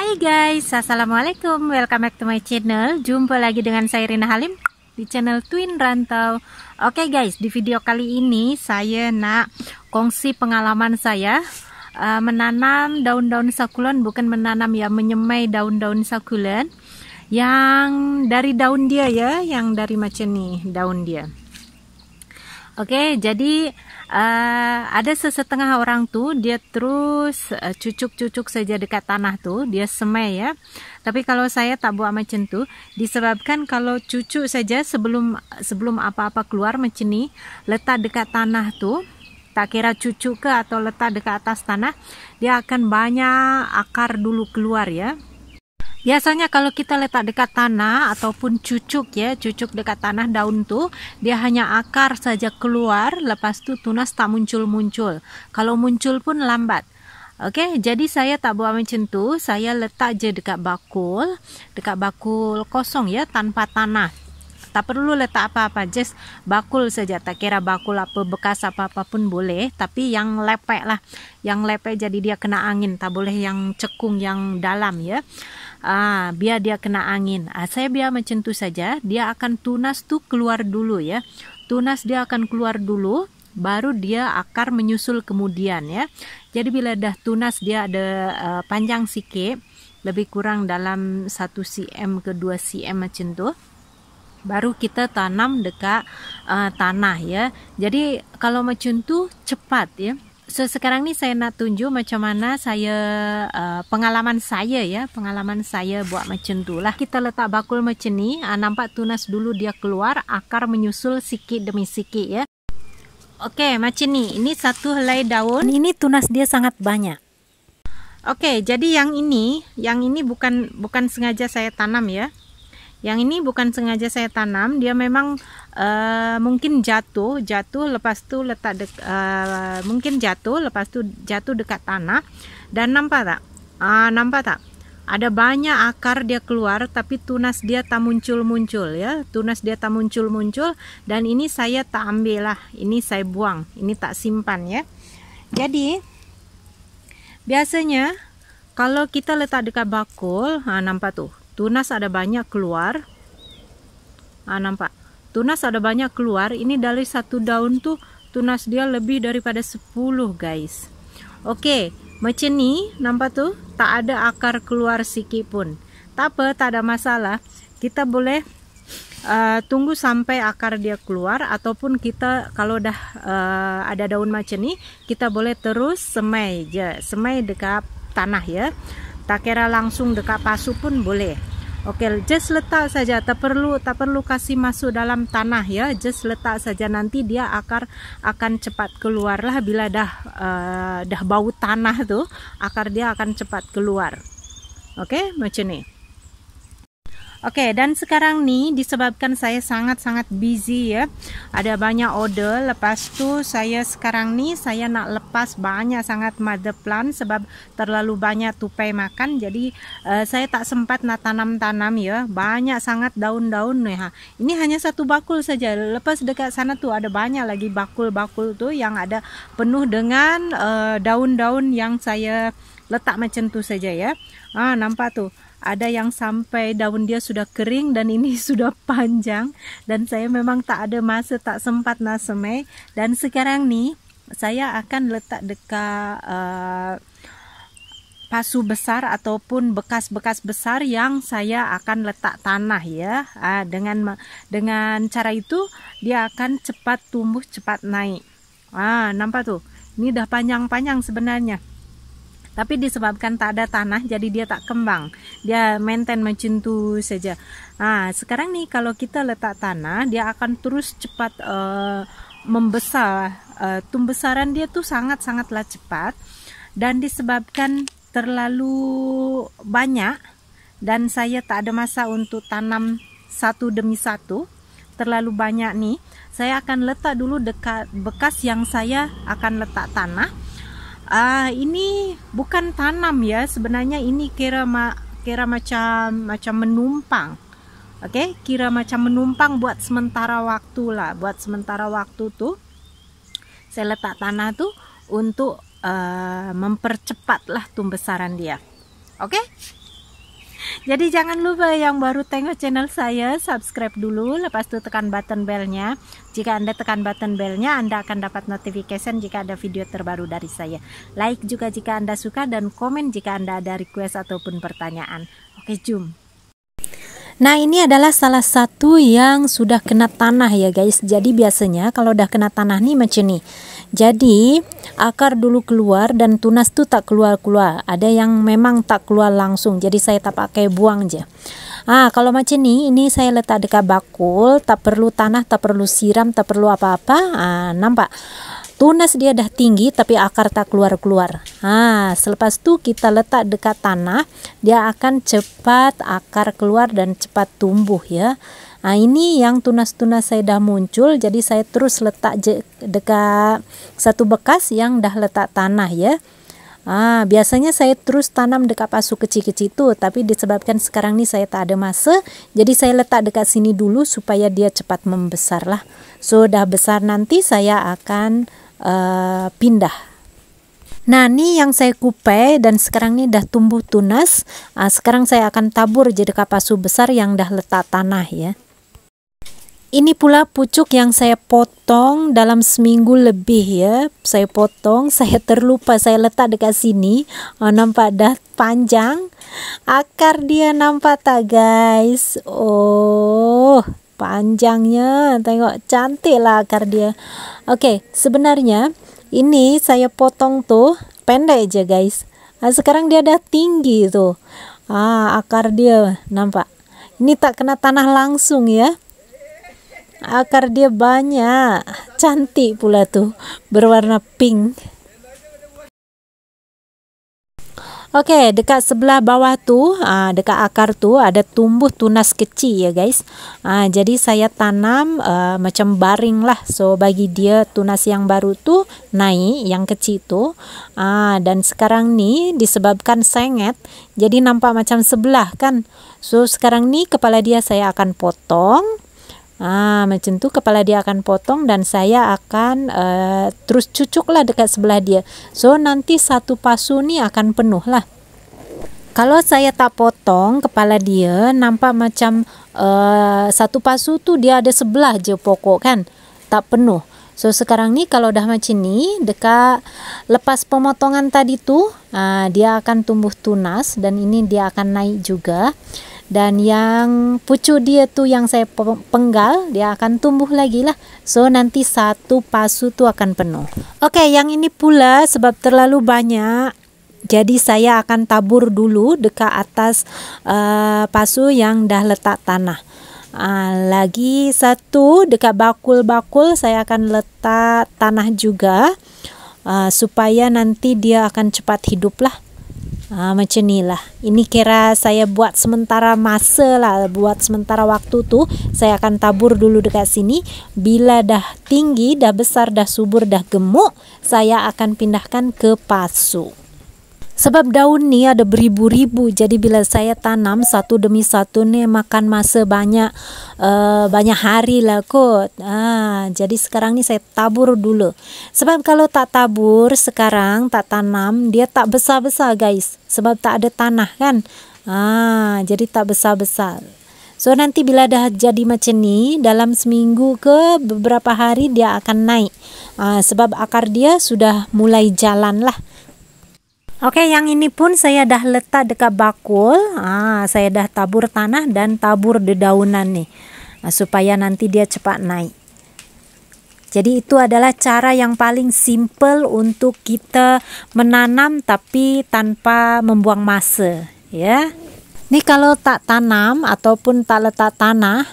Hai guys, assalamualaikum, welcome back to my channel. Jumpa lagi dengan saya Rina Halim di channel Twin Rantau. Oke guys, di video kali ini saya nak kongsi pengalaman saya menanam daun-daun sakulen. Bukan menanam ya, menyemai daun-daun sakulen yang dari daun dia ya, yang dari macam ni daun dia. Oke, jadi ada sesetengah orang tuh dia terus cucuk-cucuk saja dekat tanah tuh, dia semai ya. Tapi kalau saya tak buat macam tuh, disebabkan kalau cucuk saja sebelum apa-apa keluar macam ni, letak dekat tanah tuh, tak kira cucuk ke atau letak dekat atas tanah, dia akan banyak akar dulu keluar ya. Biasanya kalau kita letak dekat tanah ataupun cucuk ya, cucuk dekat tanah daun tuh, dia hanya akar saja keluar, lepas tu tunas tak muncul-muncul. Kalau muncul pun lambat. Oke, jadi saya tak buat macam tu, saya letak je dekat bakul kosong ya, tanpa tanah. Tak perlu letak apa-apa, just bakul saja, tak kira bakul apa, bekas apa-apa pun boleh, tapi yang lepek lah, yang lepek jadi dia kena angin, tak boleh yang cekung yang dalam ya. Biar dia kena angin. Saya biar macam tu saja, dia akan tunas tu keluar dulu ya. Tunas dia akan keluar dulu, baru dia akar menyusul kemudian ya. Jadi bila dah tunas dia ada panjang sikit, lebih kurang dalam 1 cm ke 2 cm macam tu, baru kita tanam dekat tanah ya. Jadi kalau macam tu cepat ya. So, sekarang ni saya nak tunjuk macam mana saya pengalaman saya buat macam tu lah. Kita letak bakul macam ni, nampak tunas dulu dia keluar, akar menyusul sikit demi sikit ya. Oke, macam ni. Ini satu helai daun. Ini tunas dia sangat banyak. Oke, jadi yang ini bukan sengaja saya tanam ya. Yang ini bukan sengaja saya tanam, dia memang mungkin jatuh lepas tu letak mungkin jatuh lepas tu jatuh dekat tanah. Dan nampak tak? Ada banyak akar dia keluar, tapi tunas dia tak muncul-muncul ya. Tunas dia tak muncul-muncul, dan ini saya tak ambil lah, ini saya buang, ini tak simpan ya. Jadi biasanya kalau kita letak dekat bakul, nampak tuh, tunas ada banyak keluar. Nampak? Tunas ada banyak keluar. Ini dari satu daun tuh tunas dia lebih daripada 10 guys. Oke, macam ni nampak tuh, tak ada akar keluar sikit pun. Tak apa, tak ada masalah. Kita boleh tunggu sampai akar dia keluar, ataupun kita kalau dah ada daun macam ni, kita boleh terus semai je, semai dekat tanah ya. Tak kira langsung dekat pasu pun boleh. Oke, just letak saja, tak perlu kasih masuk dalam tanah ya, just letak saja, nanti dia akar akan cepat keluar lah. Bila dah bau tanah tuh, akar dia akan cepat keluar. Oke, macam ni. Oke, dan sekarang nih disebabkan saya sangat-sangat busy ya, ada banyak order. Lepas tu sekarang nih saya nak lepas banyak sangat mother plant sebab terlalu banyak tupai makan. Jadi saya tak sempat nak tanam-tanam ya, banyak sangat daun-daun nih. Ini hanya satu bakul saja. Lepas dekat sana tuh ada banyak lagi bakul-bakul tuh yang ada penuh dengan daun-daun yang saya letak macam tu saja ya. Nampak tuh, ada yang sampai daun dia sudah kering dan ini sudah panjang, dan saya memang tak ada masa, tak sempat nak semai. Dan sekarang nih saya akan letak dekat pasu besar ataupun bekas-bekas besar yang saya akan letak tanah ya. Dengan cara itu dia akan cepat tumbuh, cepat naik. Nampak tuh, ini dah panjang-panjang sebenarnya. Tapi disebabkan tak ada tanah, jadi dia tak kembang. Dia maintain macam tu saja. Sekarang nih kalau kita letak tanah, dia akan terus cepat membesar. Tumbesaran dia tuh sangat-sangatlah cepat. Dan disebabkan terlalu banyak, dan saya tak ada masa untuk tanam satu demi satu, terlalu banyak nih, saya akan letak dulu dekat bekas yang saya akan letak tanah. Ini bukan tanam ya, sebenarnya ini kira macam menumpang. Oke, kira macam menumpang buat sementara waktu lah. Buat sementara waktu tuh saya letak tanah tuh untuk mempercepat lah tumbesaran dia. Oke. Jadi jangan lupa yang baru tengok channel saya, subscribe dulu, lepas itu tekan button belnya. Jika Anda tekan button belnya, Anda akan dapat notification jika ada video terbaru dari saya. Like juga jika Anda suka, dan komen jika Anda ada request ataupun pertanyaan. Oke, jom. Nah, ini adalah salah satu yang sudah kena tanah ya guys. Jadi biasanya kalau udah kena tanah nih macam nih. Jadi akar dulu keluar dan tunas tuh tak keluar-keluar. Ada yang memang tak keluar langsung. Jadi saya tak pakai buang aja. Kalau macam ini saya letak dekat bakul, tak perlu tanah, tak perlu siram, tak perlu apa-apa. Nampak? Tunas dia dah tinggi tapi akar tak keluar-keluar. Selepas tu kita letak dekat tanah, dia akan cepat akar keluar dan cepat tumbuh ya. Ini yang tunas-tunas saya dah muncul, jadi saya terus letak dekat satu bekas yang dah letak tanah ya. Biasanya saya terus tanam dekat pasu kecil-kecil itu, tapi disebabkan sekarang ni saya tak ada masa, jadi saya letak dekat sini dulu supaya dia cepat membesar lah. So dah besar nanti saya akan pindah. Nah, ini yang saya kupai dan sekarang ni dah tumbuh tunas. Sekarang saya akan tabur je dekat pasu besar yang dah letak tanah ya. Ini pula pucuk yang saya potong dalam seminggu lebih ya. Saya potong, saya terlupa saya letak dekat sini. Nampak dah panjang. Akar dia nampak tak guys? Oh, panjangnya, tengok cantik lah akar dia. Oke, sebenarnya ini saya potong tuh pendek aja guys. Sekarang dia dah tinggi tuh. Akar dia nampak. Ini tak kena tanah langsung ya. Akar dia banyak, cantik pula tuh, berwarna pink. Oke, dekat sebelah bawah tuh, dekat akar tuh ada tumbuh tunas kecil ya guys. Jadi saya tanam macam baring lah. So bagi dia tunas yang baru tuh naik, yang kecil tuh. Dan sekarang nih disebabkan sengit, jadi nampak macam sebelah kan. So sekarang nih kepala dia saya akan potong. Macam tu kepala dia akan potong dan saya akan terus cucuk lah dekat sebelah dia. So nanti satu pasu ni akan penuh lah. Kalau saya tak potong kepala dia, nampak macam satu pasu tu dia ada sebelah je pokok kan, tak penuh. So sekarang ni kalau dah macam ni, dekat lepas pemotongan tadi tu, dia akan tumbuh tunas dan ini dia akan naik juga. Dan yang pucuk dia tu yang saya penggal, dia akan tumbuh lagi lah. So nanti satu pasu tu akan penuh. Oke, yang ini pula sebab terlalu banyak, jadi saya akan tabur dulu dekat atas pasu yang dah letak tanah. Lagi satu dekat bakul-bakul saya akan letak tanah juga, supaya nanti dia akan cepat hidup lah. Macam ni lah. Ini kira saya buat sementara masa lah, buat sementara waktu tu. Saya akan tabur dulu dekat sini. Bila dah tinggi, dah besar, dah subur, dah gemuk, saya akan pindahkan ke pasu. Sebab daun ni ada beribu-ribu, jadi bila saya tanam satu demi satu ni makan masa banyak hari lah kot. Jadi sekarang ni saya tabur dulu. Sebab kalau tak tabur sekarang, tak tanam, dia tak besar-besar guys. Sebab tak ada tanah kan. Jadi tak besar-besar. So nanti bila dah jadi macam ni, dalam seminggu ke beberapa hari dia akan naik. Sebab akar dia sudah mulai jalan lah. Oke, yang ini pun saya dah letak dekat bakul. Saya dah tabur tanah dan tabur dedaunan nih, supaya nanti dia cepat naik. Jadi itu adalah cara yang paling simple untuk kita menanam tapi tanpa membuang masa ya. Nih kalau tak tanam ataupun tak letak tanah,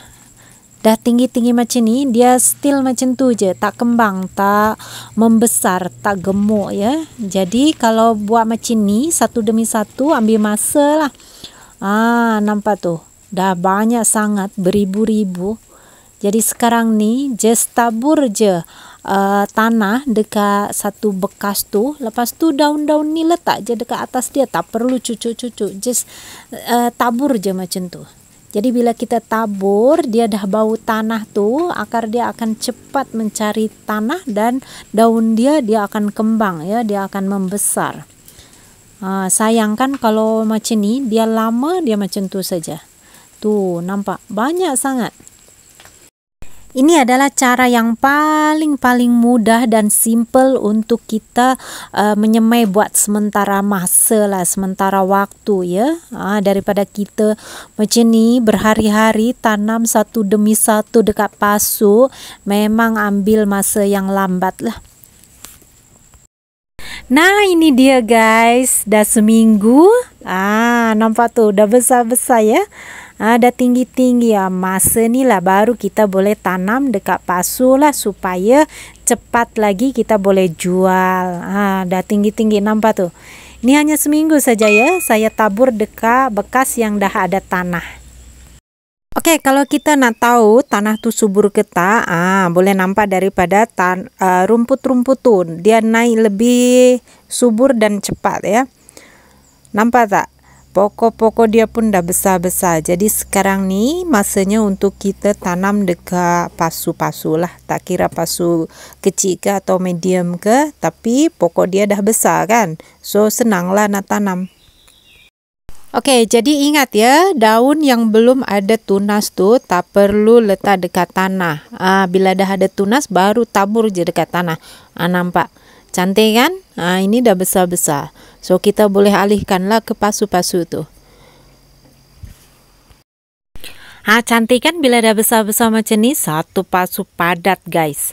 dah tinggi-tinggi macam ni, dia still macam tu je, tak kembang, tak membesar, tak gemuk ya. Jadi kalau buat macam ni satu demi satu ambil masa lah. Nampak tu, dah banyak sangat, beribu-ribu. Jadi sekarang ni just tabur je tanah dekat satu bekas tu. Lepas tu daun-daun ni letak je dekat atas dia, tak perlu cucuk-cucuk, just tabur je macam tu. Jadi bila kita tabur, dia dah bau tanah tu, akar dia akan cepat mencari tanah dan daun dia akan kembang ya, dia akan membesar. Sayang kan kalau macam ni, dia lama dia macam tu saja. Tuh, nampak banyak sangat. Ini adalah cara yang paling mudah dan simple untuk kita menyemai buat sementara masa lah, sementara waktu ya. Daripada kita macam ni berhari-hari tanam satu demi satu dekat pasu, memang ambil masa yang lambat lah. Nah, ini dia guys, dah seminggu. Nampak tuh, dah besar-besar ya. Dah tinggi-tinggi ya. Masa ni lah baru kita boleh tanam dekat pasu lah, supaya cepat lagi kita boleh jual. Dah tinggi-tinggi, nampak tuh. Ini hanya seminggu saja ya, saya tabur dekat bekas yang dah ada tanah. Oke, kalau kita nak tahu tanah tu subur ke tak, boleh nampak daripada rumput-rumput tu, dia naik lebih subur dan cepat ya. Nampak tak? Pokok-pokok dia pun dah besar-besar. Jadi sekarang ni masanya untuk kita tanam dekat pasu-pasu lah. Tak kira pasu kecil ke atau medium ke, tapi pokok dia dah besar kan. So senanglah nak tanam. Oke, jadi ingat ya, daun yang belum ada tunas tuh tak perlu letak dekat tanah. Bila dah ada tunas baru tabur je dekat tanah. Nampak? Cantik kan? Ini dah besar-besar. So kita boleh alihkanlah ke pasu-pasu tuh. Cantik kan bila dah besar-besar macam ni? Satu pasu padat guys.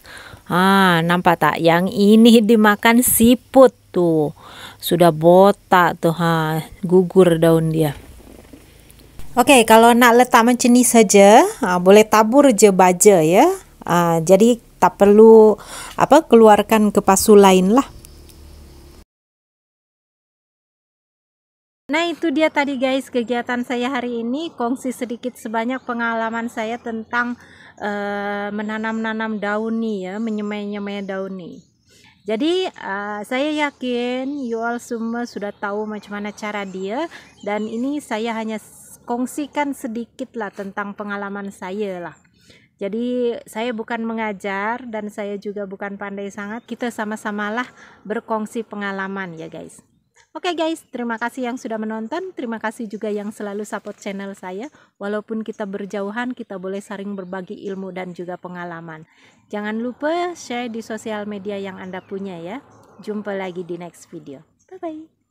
Nampak tak? Yang ini dimakan siput tuh. Sudah botak tuh, gugur daun dia. Oke, kalau nak letak macam ni saja, boleh tabur je baja ya. Jadi tak perlu keluarkan ke pasu lain lah. Nah, itu dia tadi guys kegiatan saya hari ini, kongsi sedikit sebanyak pengalaman saya tentang menanam-nanam daun nih ya, menyemai-nyemai daun nih. Jadi saya yakin you all semua sudah tahu macam mana cara dia, dan ini saya hanya kongsikan sedikit lah tentang pengalaman saya lah. Jadi saya bukan mengajar dan saya juga bukan pandai sangat, kita sama-samalah berkongsi pengalaman ya guys. Oke guys, terima kasih yang sudah menonton, terima kasih juga yang selalu support channel saya. Walaupun kita berjauhan, kita boleh saling berbagi ilmu dan juga pengalaman. Jangan lupa share di sosial media yang Anda punya ya. Jumpa lagi di next video. Bye-bye.